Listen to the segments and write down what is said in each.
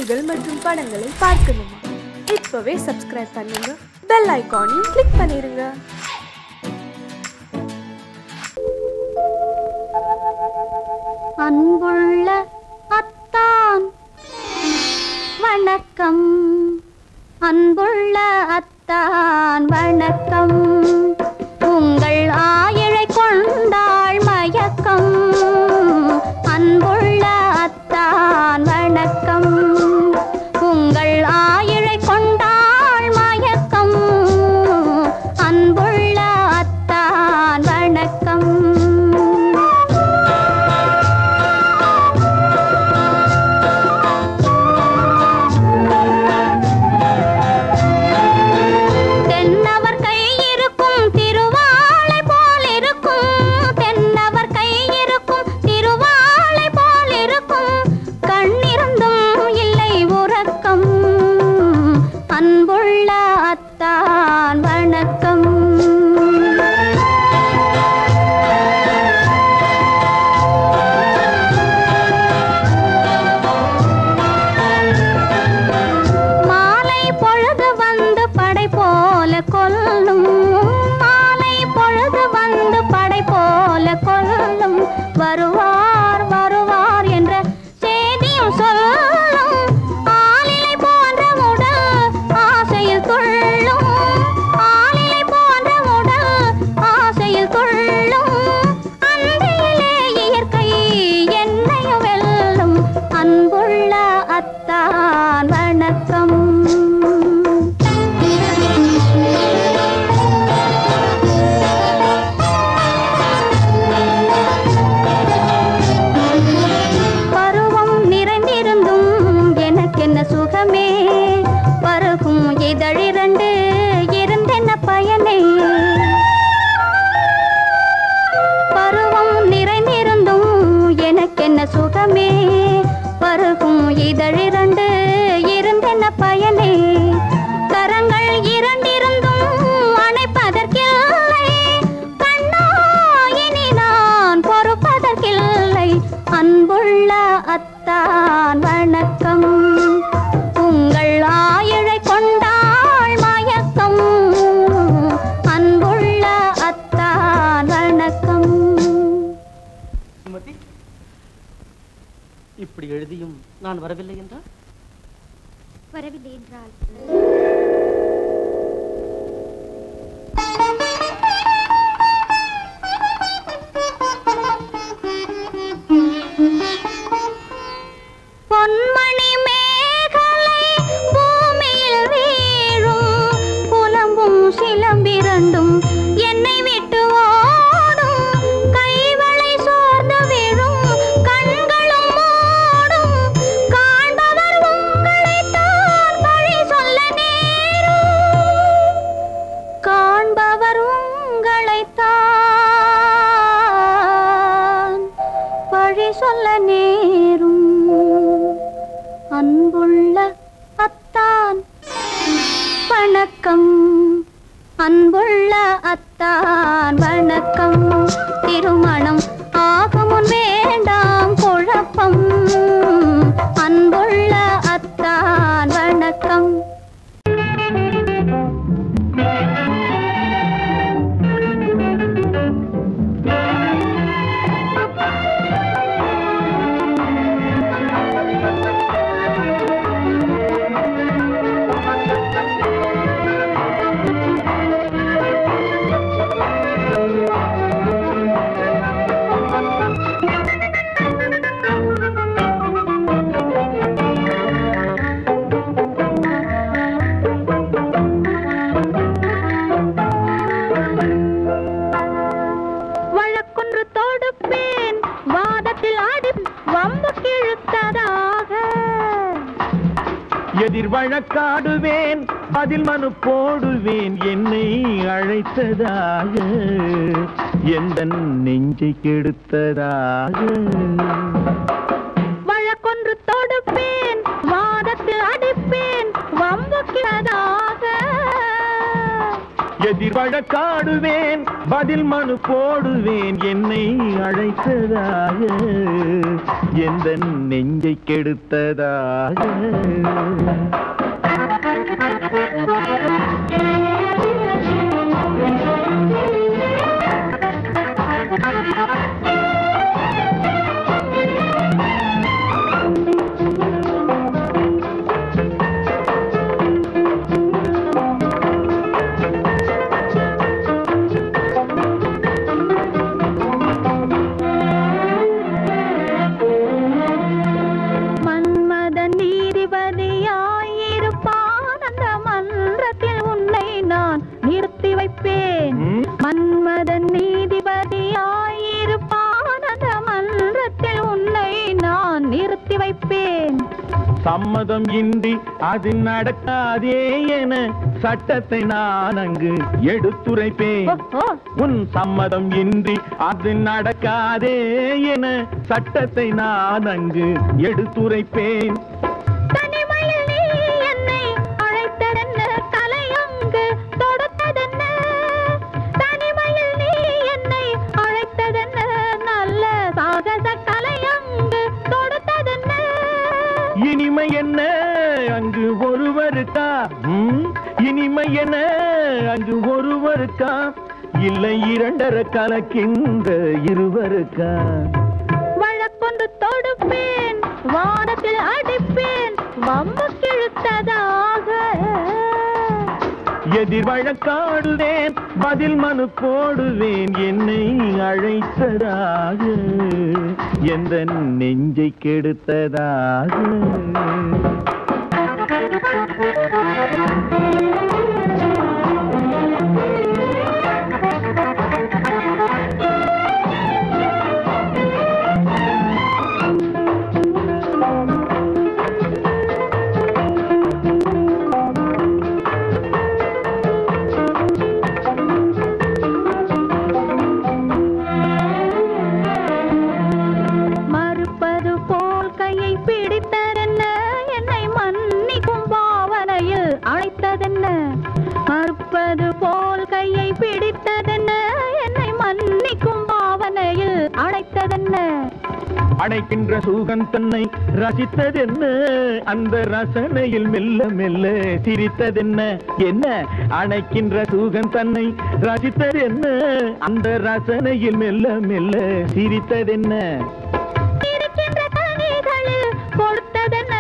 நிகழ்ச்சிகள் மற்றும் படங்களை பார்க்கணுமா? இப்பவே சப்ஸ்கிரைப் பண்ணுங்க, பெல் ஐகானையும் கிளிக் பண்ணிருங்க. அன்புள்ள அத்தான் வணக்கம், அன்புள்ள அத்தான் வணக்கம். உங்கள் ஆயிழை கொண்டாள் மயக்கம். அன்புள்ள அத்தான் வணக்கம். உங்கள் ஆயிழை கொண்டாள் மயக்கம். அன்புள்ள அத்தான் வணக்கம். வருவார் வருவார் என்ற செய்தியும் சொல்லும். ஆளிலை போன்ற உடல் ஆசையில் துள்ளும். ஆளிலை போன்ற உடல் ஆசையில் துள்ளும். அன்பிலே இயற்கை என்னையும் வெல்லும். அன்புள்ள அத்தான் வணக்கம். சுகமே பருகும் இதழிரண்டு இருந்தென்ன பயனே. பருவம் நிறைந்திருந்தும் எனக்கென்ன சுகமே. பருகும் இதழிரண்டு இருந்தென்ன பயனே. கரங்கள் இரண்டிருந்தும் அணைப்பதற்கில்லை. கண்ணா இனி நான் பொறுப்பதற்கில்லை. அன்புள்ள அத்தான் வணக்கம். உங்கள் ஆயிழை கொண்டாள் மயக்கம். அன்புள்ள அத்தான் வணக்கம். இப்படி எழுதியும் நான் வரவில்லை என்றால்? வரவில்லை என்றால் பொன்மணி மேகலை பூமியில் வீழும். புலம்பும் சிலம்பிரண்டும் என்னை விட்டு ஓடும். கைவளை சோர்ந்து விழும் கண்களும் மூடும். காண்பவர் உங்களைத்தான் பழி சொல்ல நேரும். காண்பவர் உங்களைத்தான் பழி சொல்ல நேரும். அன்புள்ள அத்தான் வணக்கம். அன்புள்ள அத்தான் வணக்கம். திருமணம் ஆகுமுன் வேண்டாம் குழப்பம். அன்புள்ள அத்தான் வணக்கம். எதிர் வழக்காடுவேன், அதில் மனு போடுவேன். என்னை அழைத்ததாக எந்த நெஞ்சை கெடுத்ததாக. வழக்கொன்று தொடுப்பேன், வாதத்தில் அடிப்பேன், வம்புக்கிறதாக. எதிர் வழக்காடுவேன் பதில் மனு போடுவேன் என்னை அழைத்ததாக எந்த நெஞ்சை கெடுத்ததாக சம்மதம் இன்றி அது நடக்காதே என சட்டத்தை நான் அங்கு எடுத்துரைப்பேன் உன் சம்மதம் இன்றி அது நடக்காதே என சட்டத்தை நான் அங்கு எடுத்துரைப்பேன் இனிமை என்ன அங்கு ஒருவருக்கா இனிமை என்ன அங்கு ஒருவருக்கா இல்லை இரண்டரை கலக்கின்ற இருவருக்கா வழக்கொண்டு தொடுப்பேன் வானத்தில் அடிப்பேன் வம்பு கிழுத்ததாக எதிர் வழக்காடுவேன் பதில் மனு போடுவேன் என்னை அழைத்ததாக எந்த நெஞ்சை கெடுத்ததாக மறுப்பது போல் கையை பிடித்ததென்ன என்னை மன்னிக்கும் பாவனையில் அழைத்ததென்ன அணைக்கின்ற சுகம் தன்னை ரசித்ததென்ன அந்த ரசனையில் மெல்ல மெல்ல சிரித்ததென்ன என்ன அணைக்கின்ற சுகம் தன்னை ரசித்ததென்ன அந்த ரசனையில் மெல்ல மெல்ல சிரித்ததென்ன இருக்கின்ற கனிகளில் கொடுத்ததென்ன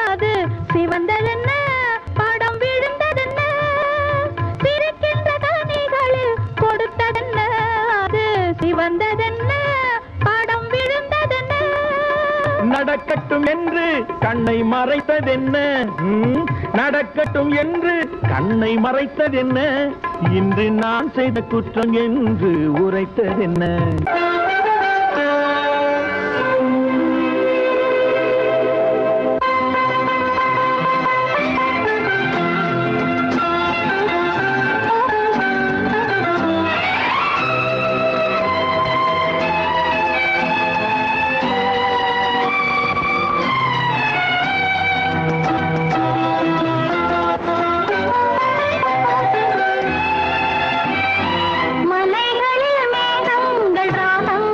அது சிவந்ததென்ன படம் விழுந்ததென்ன சிரிக்கின்ற கனிகளில் கொடுத்ததென்ன அது சிவந்ததென்ன படம் விழுந்ததென்ன நடக்கட்டும் என்று கண்ணை மறைத்ததென்ன நடக்கட்டும் என்று கண்ணை மறைத்ததென்ன இன்று நான் செய்த குற்றம் என்று உரைத்ததென்ன மலைகளில் மேகங்கள் ராகம்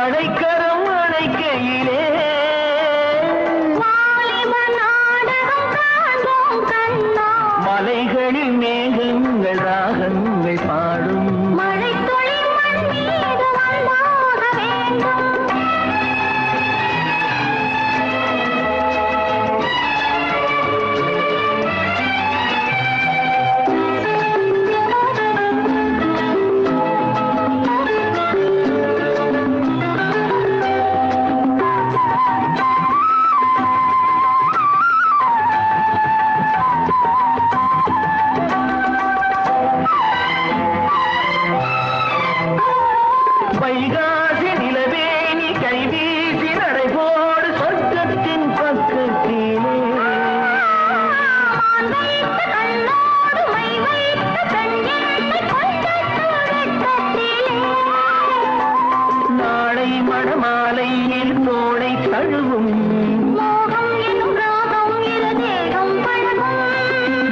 அடைக்கரம் அடைக்கையிலே மலைகளில் மேகங்கள் ராகங்கள் பாடும் வைகாசி நிலவே நீ கைவீசி நடைபோடு சொர்க்கத்தின் பக்கத்திலே நாளை மணமாலையில் தோளை தழுவும்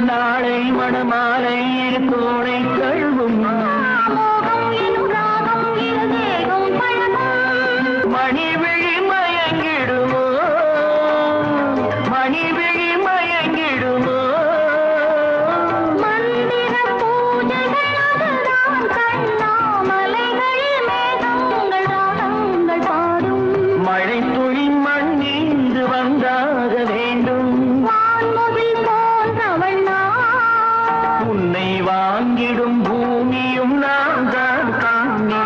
நாளை மணமாலையில் தோளை தழுவும் மணிவிழி மயங்கிடுமோ மணிவிழி மயங்கிடுமோ மந்திர பூஜைகள் கண்ணாமலைகளில் மேகங்கள் ராகங்கள் பாடும் மழை துளி மண்ணின்று வந்தாக வேண்டும் வான்முகில் போன்றவள் நான் உன்னை வாங்கிடும் பூமியும் நான் தான் காணே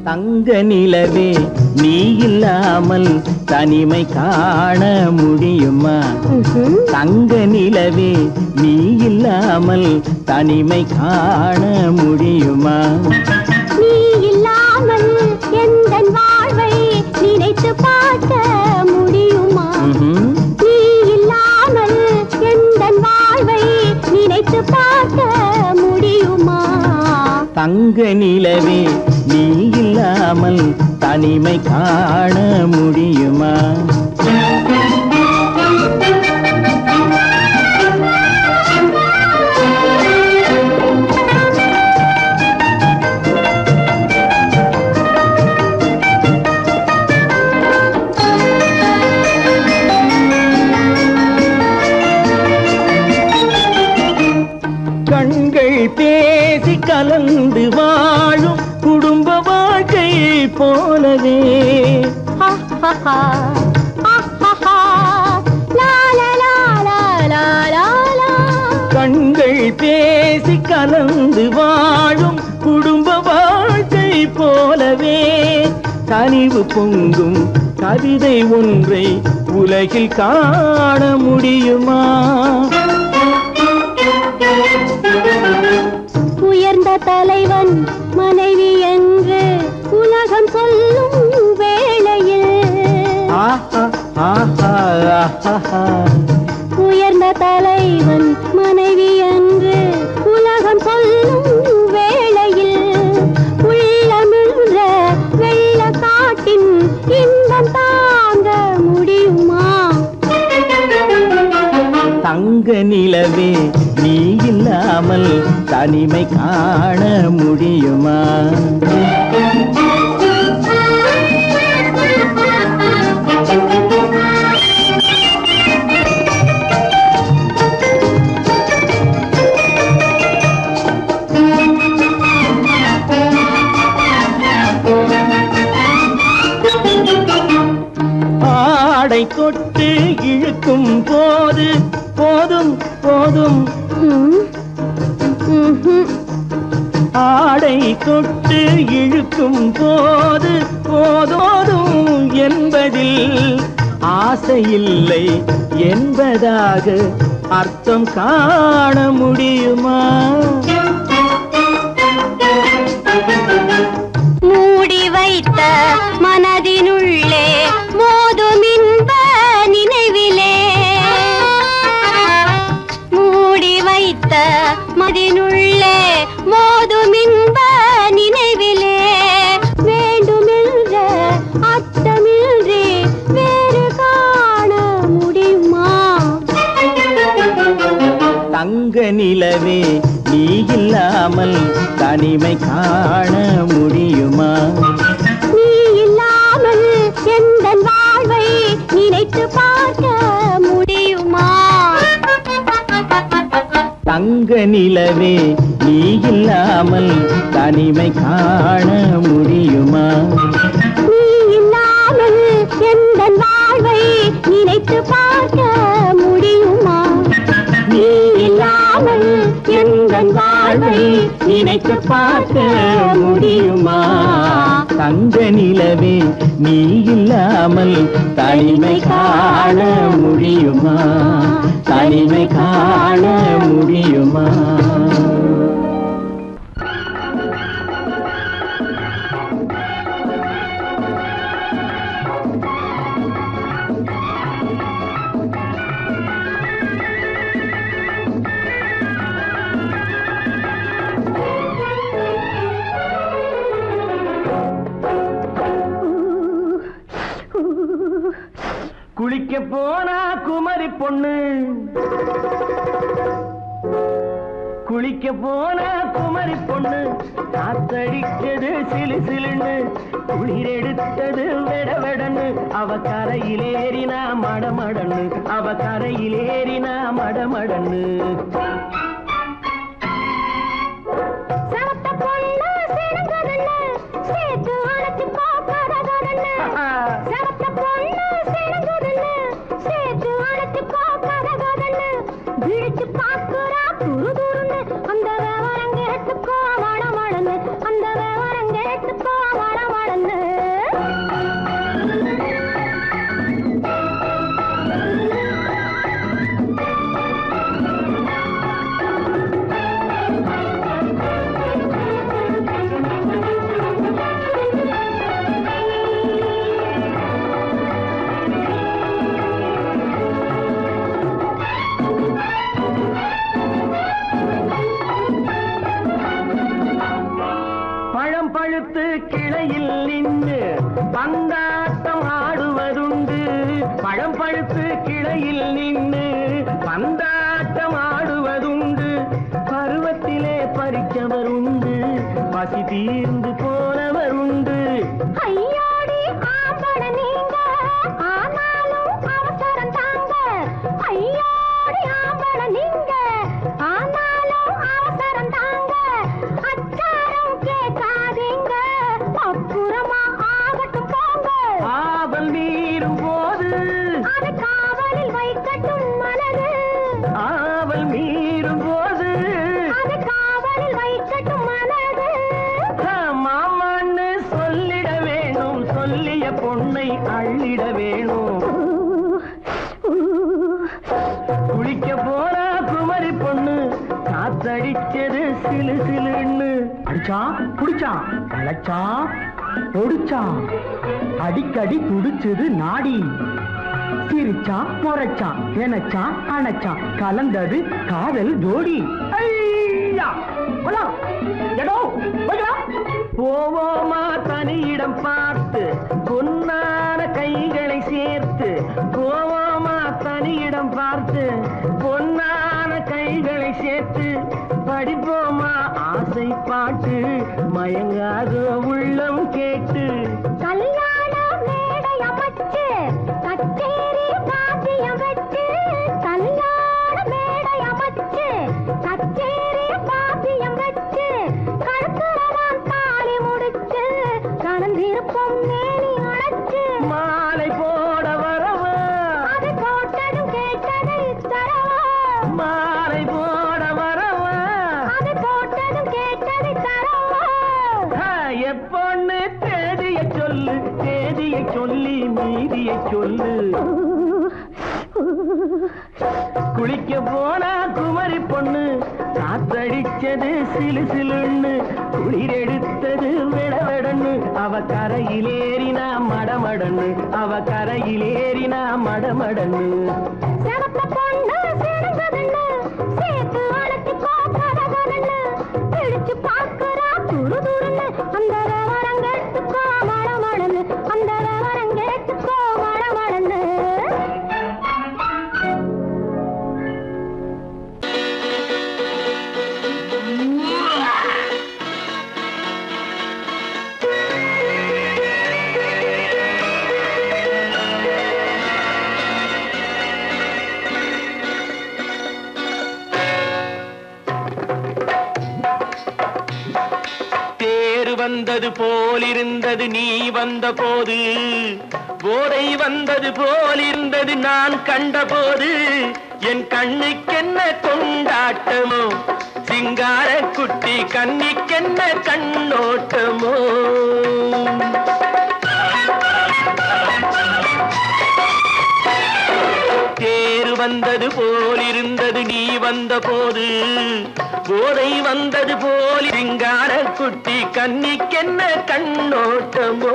தங்க நிலவே நீ இல்லாமல் தனிமை காண முடியுமா தங்க நிலவே நீ இல்லாமல் தனிமை காண முடியுமா நீ இல்லாமல் எந்தன் வாழ்வை நினைத்து பார்க்க முடியுமா நீ இல்லாமல் எந்தன் வாழ்வை நினைத்து பார்க்க முடியுமா தங்க நிலவே நீ இல்லாமல் தனிமை காண முடியுமா கண்கள் பேசி கலந்து வாழும் குடும்ப வாழ்க்கை போலவே கண்கள் பேசி கலந்து வாழும் குடும்ப வாழ்க்கை போலவே கனிவு பொங்கும் கவிதை ஒன்றை உலகில் காண முடியுமா உயர்ந்த தலைவன் மனைவி என்று உலகம் சொல்லும் வேளையில் உயர்ந்த தலைவன் மனைவி என்று உலகம் சொல்லும் வேளையில் உள்ளமிழ்ந்த வெள்ள காட்டின் இன்பம் தாங்க முடியுமா தங்க நிலவே நீ இல்லாமல் தனிமை காண முடியுமா ஆடை தொட்டு இழுக்கும் போது போதும் போதும் ஆடை தொட்டு இழுக்கும் போது போதோதும் என்பதில் ஆசையில்லை என்பதாக அர்த்தம் காண முடியுமா? மூடி வைத்த மனதினுள்ளே மோதும் இன்ப நினைவிலே, மூடி வைத்த மனதினுள்ளே மோதும் இன்ப நினைவிலே, வேண்டுமென்ற அர்த்தமின்றி வேறு காண முடியுமா? தங்க நிலவே நீ இல்லாமல் தனிமை காண முடியுமா? நீ இல்லாமல் எந்தன் வாழ்வை நினைத்து பார்க்க முடியுமா? தங்க நிலவே நீ இல்லாமல் தனிமை காண முடியுமா? நீ இல்லாமல் எந்தன் வாழ்வை நினைத்து பார்க்க முடியுமா? நீ இல்லாமல் எந்தன் வாழ்வை நினைத்து பார்க்க முடியுமா? தங்க நிலவே நீ இல்லாமல் தனிமை காண முடியுமா? தனிமை காண முடியுமா? குளிக்க போனா குமரி பொண்ணு, குளிக்க போனா குமரி பொண்ணு, காத்தடிச்சது சிலு சிலுன்னு, குளிர் எடுத்தது வெட வெடன்னு, அவ கரையிலேறினா மடமடன்னு, அவ கரையிலேறினா மடமடன்னு. கிளையில் நின்று பந்தாட்டம் ஆடுவதுண்டு, பழம் பழுத்து கிளையில் நின்று பந்தாட்டம் ஆடுவதுண்டு, பருவத்திலே பறிச்சவர் உண்டு, பசி தீர்ந்து போனவர் உண்டு. ஐயோடி ஆம்பட நீங்க ஆனாலும் அவசரம் தாங்க, ஐயோடி ஆம்பட நீங்க ஆனாலும் அவசரம் தாங்க, அச்சாரம் கேட்காதீங்க அப்புறமா ஆகட்டும் போங்க. ஆவல் மீறும் போது அது காவலில் வைக்கட்டும் மனது, ஆவல் மீறும் போது அது காவலில் வைக்கட்டும் மனது. மாமான்னு சொல்லிட வேணும், சொல்லிய பொண்ணை அள்ளிட வேணும். குளிக்க போறா குமரி பொண்ணு, காத்தடிச்சது சிலு சிலுன்னு. அடிச்சா குடிச்சா அழைச்சா ஒடிச்சா, அடிக்கடி துடிச்சது நாடி, சிரிச்சா முறைச்சா எனச்சா அணைச்சா, கலந்தது காதல் ஜோடி. போவோமா தனியிடம் பார்த்து பொன்னான கைகளை சேர்த்து, போவோமா தனியிடம் பார்த்து பொன்னான கைகளை சேர்த்து, படிப்போமா ஆசை பாட்டு மயங்காத உள்ளம் கேட்டு. கல்யாண மேடை அமைச்சு கச்சேரி வாத்தியம் வச்சு, கல்யாண மேடை அமைச்சு கச்சேரி வாத்தியம் வச்சு, கழுத்துறவான் தாலி முடிச்சு கலந்திருப்போம் மேனி அடைச்சு, மாலை போட வரவா அது போட்டதும் கேட்டதை தரவா, மாலை போட வரவா அது போட்டதும் கேட்டதை தரவா. எப்பொண்ணு தேதியை சொல்லு, தேதியை சொல்லி மீதியை சொல்லு. குளிக்க போனா குமரி பொண்ணு காத்தடிச்சது சிலு சிலுன்னு குளிர் எடுத்தது விடவெடன்னு அவ கரையிலேறினா மடமடன்னு அவ கரையிலேறினா மடமடன்னு சிவத்த பொண்ணு சிறந்ததுன்னு சேர்த்து அழைச்சிக்கோ கதகதன்னு பிடிச்சு பார்க்கறா துரு துருன்னு அந்த விவரம் கேட்டுக்கோ மடமடன்னு அந்த விவரம் கேட்டுக்கோ மடமடன்னு வந்தது போலிருந்தது நீ வந்த போது போதை வந்தது போலிருந்தது நான் கண்டபோது என் கண்ணுக்கென்ன கொண்டாட்டமோ சிங்கார குட்டி கண்ணிக்கென்ன கண்ணோட்டமோ தேர் வந்தது போலிருந்தது நீ வந்த போது போதை வந்தது போல் சிங்கார குட்டி கண்ணிக்கென்ன கண்ணோட்டமோ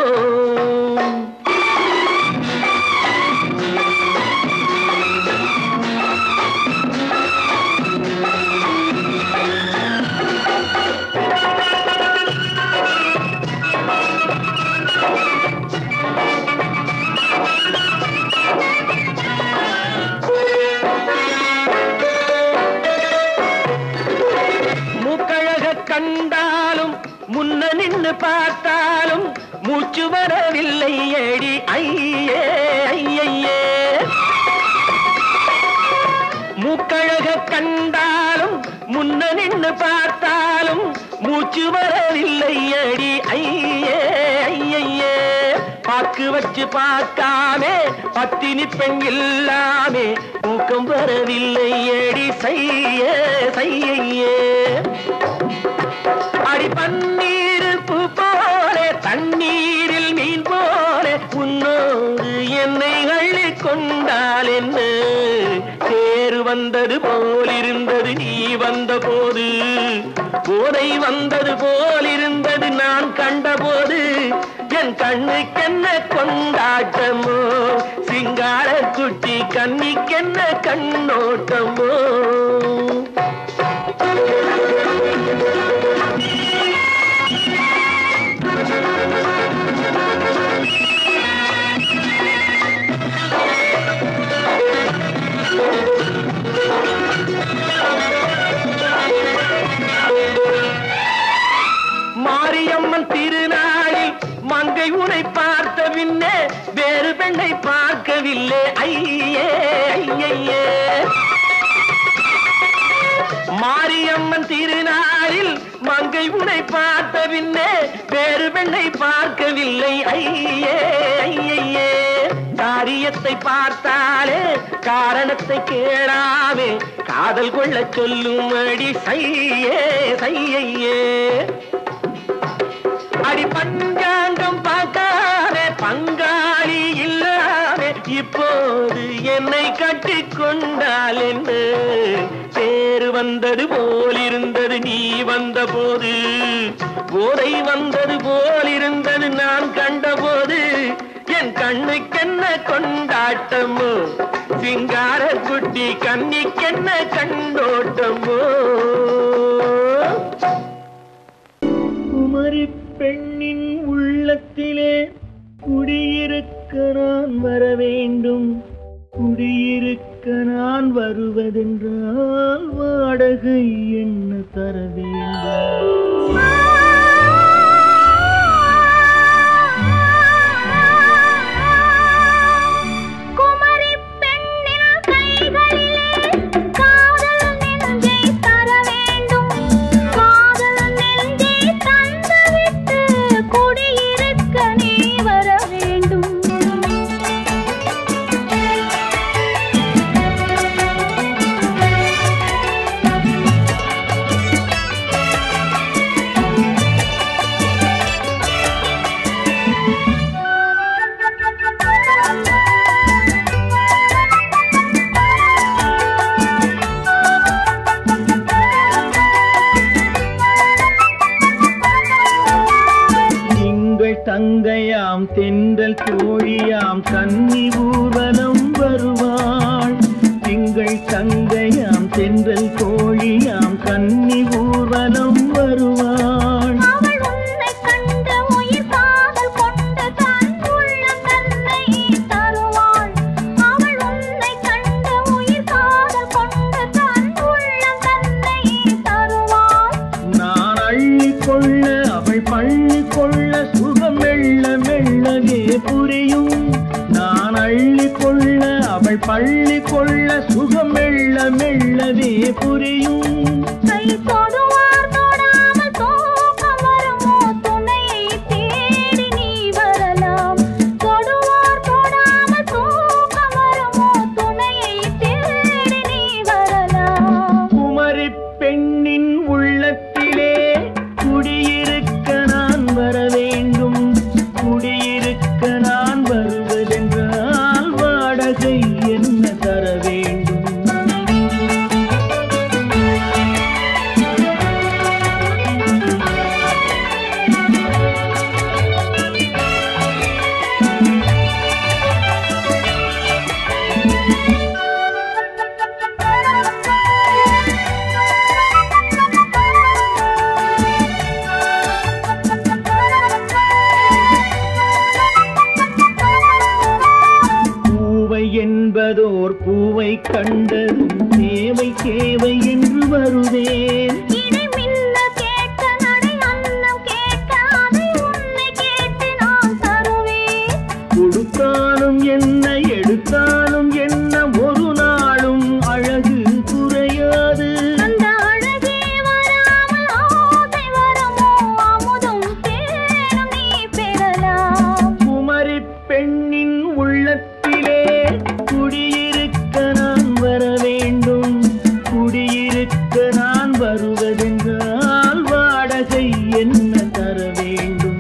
கண்டாலும் முன்ன நின்னு பார்த்தாலும் மூச்சு வரவில்லை ஏடி ஐயே ஐயே மூக்கழக கண்டாலும் முன்ன நின்னு பார்த்தாலும் மூச்சு வரவில்லை ஏடி ஐயே ஐயே பாக்கு வச்சு பார்க்காமே பத்தினி பெண் இல்லாமே தூக்கம் வரவில்லை ஏடி செய்யே செய்யே அடி பன்னீர் பூ போலே தண்ணீரில் மீன் போலே உன்னோடு என்னை அள்ளி கொண்டால் என்ன தேர் வந்தது போலிருந்தது நீ வந்த போது போதை வந்தது போலிருந்தது நான் கண்டபோது என் கண்ணுக்கென்ன கொண்டாட்டமோ சிங்கார குட்டி கண்ணிக்கென்ன கண்ணோட்டமோ மாரியம்மன் திருநாளில் மங்கை உனை பார்த்த பின்னே வேறு பெண்ணை பார்க்கவில்லை ஐயே ஐயே மாரியம்மன் திருநாளில் மங்கை உனை பார்த்த பின்னே வேறு பெண்ணை பார்க்கவில்லை ஐயே ஐயே காரியத்தை பார்த்தாலே காரணத்தை கேளாமே காதல் கொள்ள சொல்லும் அடி சையே சையே அடி பஞ்சாங்கம் பார்க்காதே பங்காளி இல்லாமே இப்போது என்னை கட்டிக் கொண்டால் என்று தேர் வந்தது போலிருந்தது நீ வந்த போது போதை வந்தது போலிருந்தது நான் கண்டபோது என் கண்ணுக்கென்ன கொண்டாட்டமோ சிங்கார குட்டி கண்ணிக்கென்ன கண்ணோட்டமோ குமரி பெண்ணின் உள்ளத்திலே குடியிருக்க நான் வர வேண்டும் குடியிருக்க நான் வருவதென்றால் வாடகை என்ன தர வேண்டும் தங்கையாம் கன்னி ஊர்வலம் வருவாள். திங்கள் தங்கையாம் தென்றல் கோழியாம் கன்னி ஊர்வலம் வருவாள். அவள் உன்னை கண்டு உயிர் காதல் கொண்டு தன் உள்ளம் தன்னை தருவாள். அவள் உன்னை கண்டு உயிர் காதல் கொண்டு தன் உள்ளம் தன்னை தருவாள். நான் அள்ளி கொள்ள அவள் பள்ளி கொள்ள சுகம் மெல்ல மெல்லவே புரியும். நான் அள்ளி கொள்ள அவள் பள்ளி கொள்ள சுகம் மெல்ல மெல்லவே புரியும். கை தொடுவார் தொடாமல் தூக்கம் வருமோ துணையை தேடி நீ வரலாம். தொடுவார் தொடாமல் தூக்கம் வருமோ துணையை தேடி நீ வரலாம். குமரி பெண்ணின் உள்ளத்திலே குடியிருக்க நான் வர வேண்டும். குடியிருக்க நான் வருவதென்றால் வாடகை என்ன தர வேண்டும்? பூவை என்பதோர் பூவை கண்டதும் தேவை தேவை என்று வருவேன். இடை மின்ன கேட்க நடை அன்னம் கேட்க அதை உன்னை கேட்டு நான் தருவேன். கொடுத்தாலும் என்ன எடுத்தாலும் என்ன ஒரு நாளும் அழகு குறையாது. அந்த அழகே வராமல் ஆசை வருமோ அமுதும் தேனும் நீ பெறலாம். குமரி பெண்ணின் உள்ளத்திலே குடியிருக்க நான் வர வேண்டும். குடியிருக்க நான் வருவதென்றால் வாடகை என்ன தர வேண்டும்?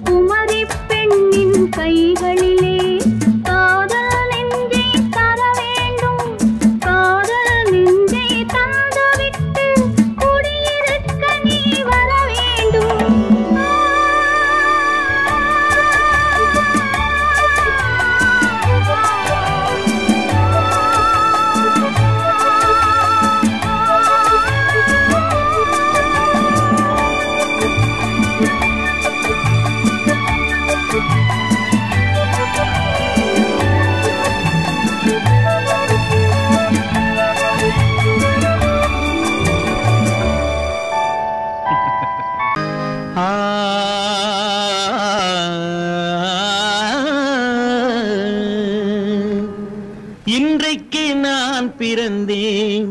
குமரி பெண்ணின் கைகளிலே காதல் நெஞ்சை தர வேண்டும். காதல் நெஞ்சை தந்துவிட்டு குடியிருக்க நீ வர வேண்டும். இன்றைக்கு நான் பிறந்தேன்.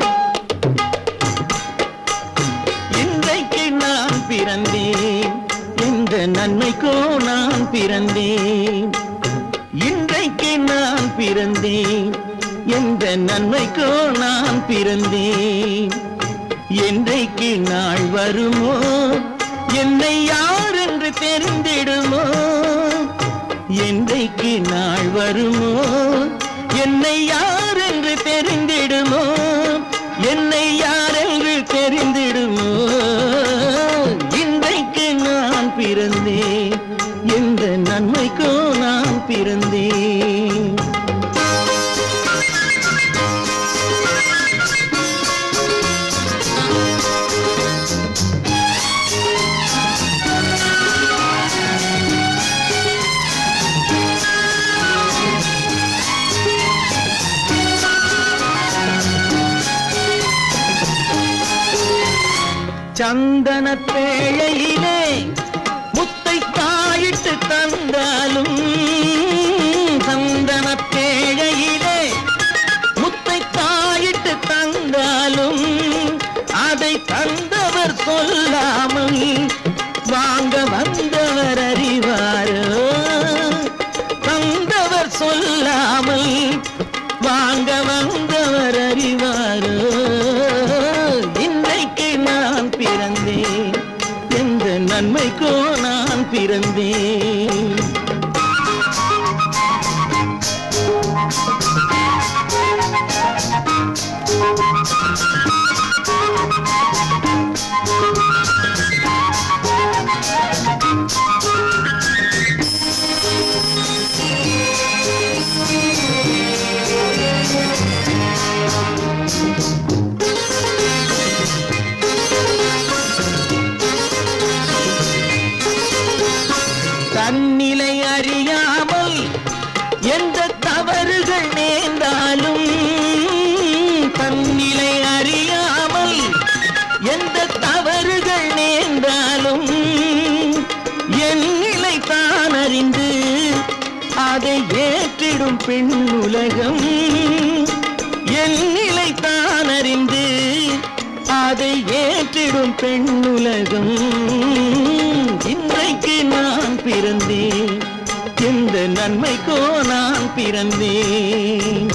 இன்றைக்கு நான் பிறந்தேன். என்ற நன்மைக்கோ நான் பிறந்தேன். இன்றைக்கு நான் பிறந்தேன். என்ற நன்மைக்கோ நான் பிறந்தேன். என்றைக்கு நாள் வருமோ என்னை யார் என்று தெரிந்திடுமோ. என்றைக்கு நாள் வருமோ என்னை யார் என்று தெரிந்திடுமோ. என்னை யார் என்று தெரிந்திடுமோ. இன்றைக்கு நான் பிறந்தேன். எந்த நன்மைக்கோ நான் பிறந்தேன். சந்தன பேழையிலே முத்தை தாயிட்டு தந்தாலும். சந்தன பேழையிலே முத்தை தாயிட்டு தந்தாலும் அதை தந்தவர் சொல்லாமல் வாங்க வந்தவர் அறிவாரோ. தந்தவர் சொல்லாமல் வாங்க வந்தவர் அறிவாரோ. இன்றைக்கு நான் பிறந்தேன். எந்த நன்மைக்கோ நான் பிறந்தேன். தன்னிலை அறியாமல் எந்த தவறுகள் நேர்ந்தாலும், தன்னிலை அறியாமல் எந்த தவறுகள் நேர்ந்தாலும், என் நிலை தான் அறிந்து அதை ஏற்றிடும் பெண்ணுலகம். என் நிலை தான் அறிந்து அதை ஏற்றிடும் பெண்ணுலகம். இன்றைக்கு நான் பிறந்தேன், எந்த நன்மைக்கோ நான் பிறந்தேன்.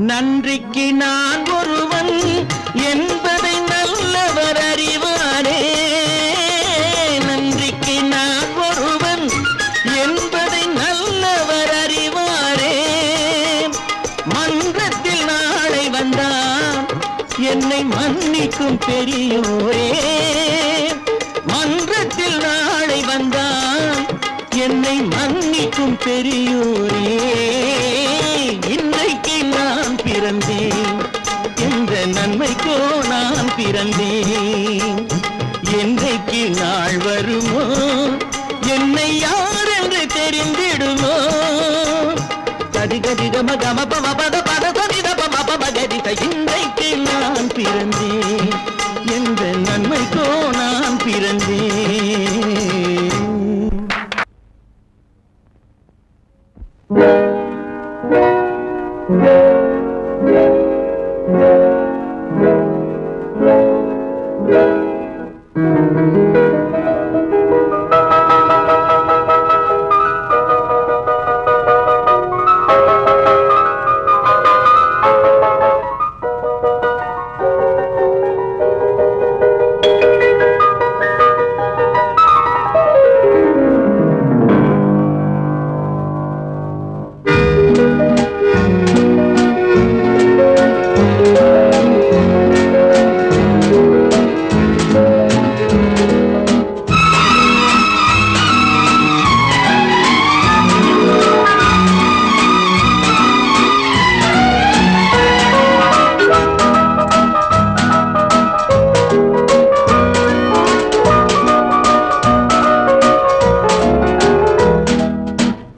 நன்றிக்கு நான் ஒருவன் என்பதை நல்லவர் அறிவாரே. நன்றிக்கு நான் ஒருவன் என்பதை நல்லவர் அறிவாரே. மன்றத்தில் நாளை வந்தான் என்னை மன்னிக்கும் பெரியோரே. மன்றத்தில் நாளை வந்தான் என்னை மன்னிக்கும் பெரியோரே. இன்றைக்கு நான் பிறந்தேன், எந்த நன்மைக்கோ நான் பிறந்தேன். என்றைக்கு நாள் வருமோ என்னை யார் என்று தெரிந்திடுமோ. கதி கதி கம கம பம பத பத கதித பம பம கதித. இன்றைக்கு நான் பிறந்தேன், எந்த நன்மைக்கோ நான் பிறந்தேன்.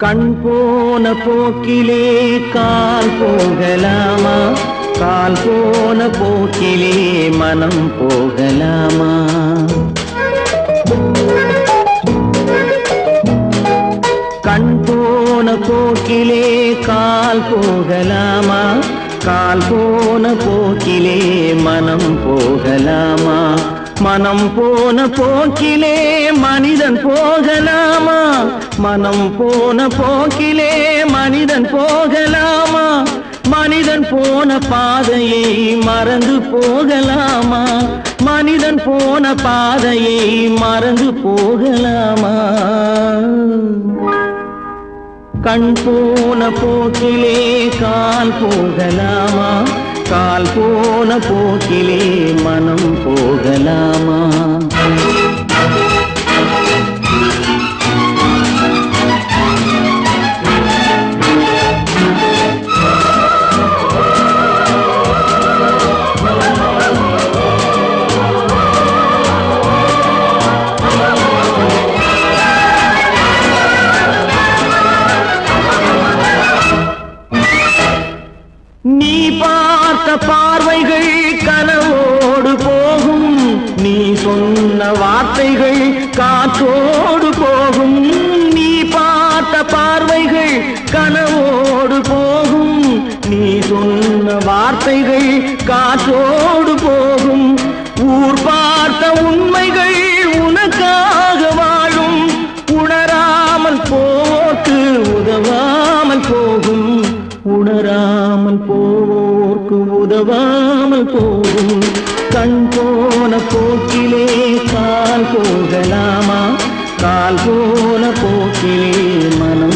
கண் போன போக்கிலே கால் போகலாமா, கால் போன போக்கிலே மனம் போகலாமா. கண் போன போக்கிலே கால் போகலாமா, கால் போன போக்கிலே மனம் போகலாமா. மனம் போன போக்கிலே மனிதன் போகலாமா, மனம் போன போக்கிலே மனிதன் போகலாமா. மனிதன் போன பாதையை மறந்து போகலாமா, மனிதன் போன பாதையை மறந்து போகலாமா. கண் போன போக்கிலே கால் போகலாமா, கால் போன போக்கிலே மனம் போகலாமா. நீ பார்த்த பார்வைகள் கனவோடு போகும், நீ சொன்ன வார்த்தைகள் காற்றோடு போகும். நீ பார்த்த பார்வைகள் கனவோடு போகும், நீ சொன்ன வார்த்தைகள் காற்றோடு போகும். ஊர் பார்த்த உண்மைகள் உனக்காக வாழும், உணராமல் போக்கு உதவாமல் போகும், உணராமல் போவோர்க்கு உதவாமல் போகும். கண் போன போக்கிலே கால் போகலாமா, கால் போன போக்கிலே மனம்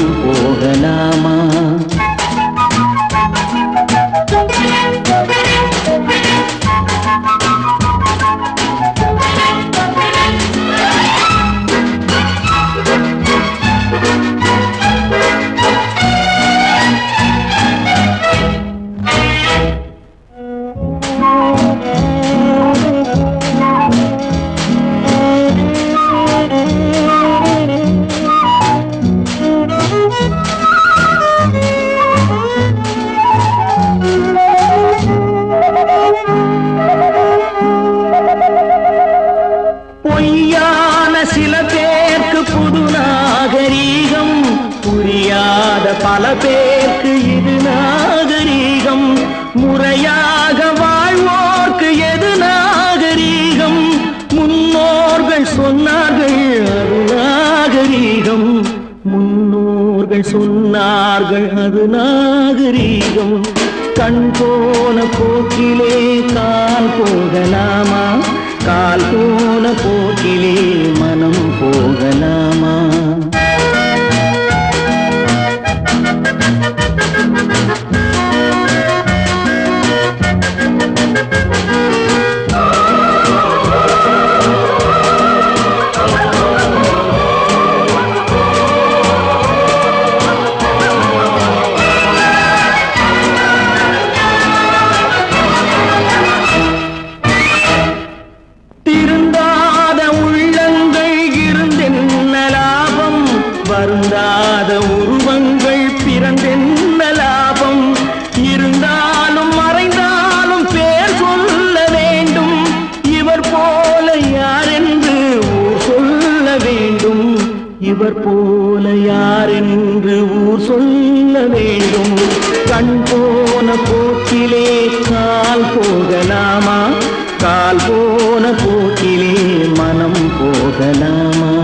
இல்லாத பல பேருக்கு இது நாகரீகம். முறையாக வாழ்வோர்க்கு எது நாகரீகம்? முன்னோர்கள் சொன்னார்கள் அது நாகரீகம். முன்னோர்கள் சொன்னார்கள் அது நாகரீகம். கண் போன போக்கிலே கால் போகலாமா? கால் போன போக்கிலே மனம் போகலாமா? வருந்தாத உருவங்கள் பிறந்தென்ன லாபம்? இருந்தாலும் மறைந்தாலும் பேர் சொல்ல வேண்டும். இவர் போல யாரென்று ஊர் சொல்ல வேண்டும். இவர் போல யாரென்று ஊர் சொல்ல வேண்டும். கண் போன போக்கிலே கால் போகலாமா? கால் போன போக்கிலே மனம் போகலாமா?